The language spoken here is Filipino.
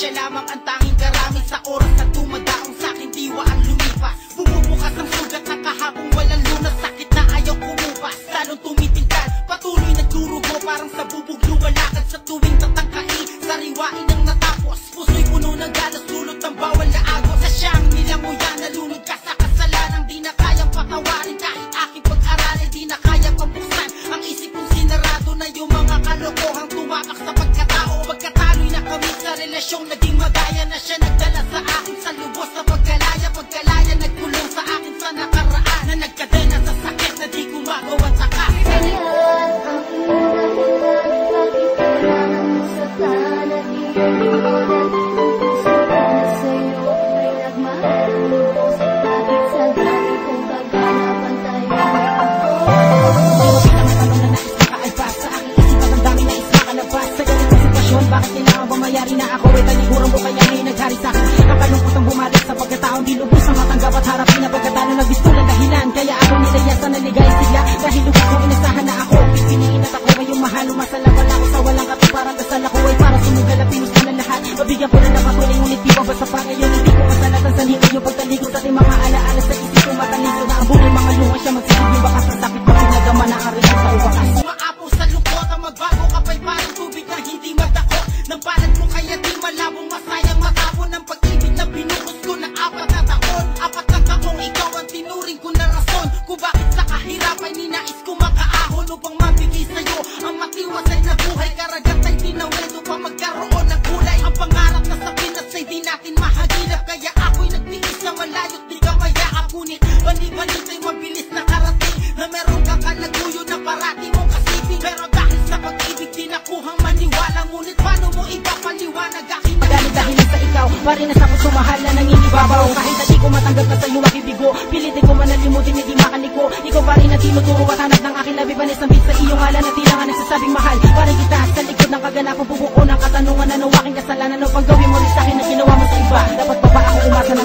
Siya lamang ang tanging karamay sa oras na dumadaong sa'king diwa ang lumipas. Bumubukas ang sugat na kahapong walang lunas. Sakit na ayaw kumupas, lalong tumitingkad. Patuloy nagdurugo parang sa bubog lumalakad. Sa tuwing tatangkain, sariwain ang natapos. Puso'y puno ng galas, dulot ng bawal na agos. Sa siyang nilanguyan, nalunod ka sa kasalanan. Di na kayang patawarin kahit aking pag-aralin. Di na kayang pambuksan ang isip kong sinarado na yung mga kalokohang tumapak sa pagkatao. Pagkataloy na kami sa relasyong naging madaya na siya nagdala sa akin sa lubos na pagkalaya. Pagkalaya nagkulong sa akin sa nakaraan na nagkadena sa sakit na di gumagawa at saka. Bakit kailangan ba mayari na ako? Ay taliguran mo kaya ngayon naghari sa'kin. Ang kalungkotang bumalik sa pagkataong di lubos ang matanggap at harapin na pagkatalo nagbistulang dahilan. Kaya ako nilayasan na ligay sigla dahil lubos kong inasahan na ako. Pipiliin at ako ngayong mahal. Umasalang ako sa walang katuparang dasal ako ay para sumugal at pinusta na lahat. Mabigyan ko na napatuloy ngunit di ba basta pa ngayon hindi ko masalatan sa nila yung pagtalikod sa ating mga alaala sa isip ko matalikod na ang buhay mga lunga siya magsigig yung bakas ng sakit na pinagama na ang relasyon sa uwakas. Umaapo sa lukot ang magbago kapay parang tubig na hindi madako. Nang balat mo kaya di malabong masayang matapon ng pag-ibig na binuhos ko na 4 na taon. 4 na taong ikaw ang tinuring ko na rason kung bakit sa kahirapan ninais ko makaahon upang mabigay sa'yo ang matiwasay na buhay. Karagat ay tinawid upang magkaroon ng kulay. Ang pangarap na sa Pinas ay di natin mahagilap. Kaya ako'y nagtiis na malayot di ka mayaap. Ngunit bali-balit ay mabilis na karating na meron kang kalaguyo na parati mong kasipin. Pero dahil sa pag-ibig di nakuhang maniwala. Ngunit paano mo ipapaliwanag aking magalit dahil sa ikaw pari na sa puso mahal na nangingibabaw. Kahit na di ko matanggap na sa'yo makibigo, pilitin ko manalimutin hindi makaliko. Ikaw pa rin na tinuturo at hanap ng aking labi. Banis ng beat sa iyong ngalan na tila nga nagsasabing mahal. Parang kita sa likod ng kaganapang bubuko ng katanungan. Ano aking kasalanan o pag gawin mo rin sa'kin na ginawa mo sa iba? Dapat pa ba ako umasa na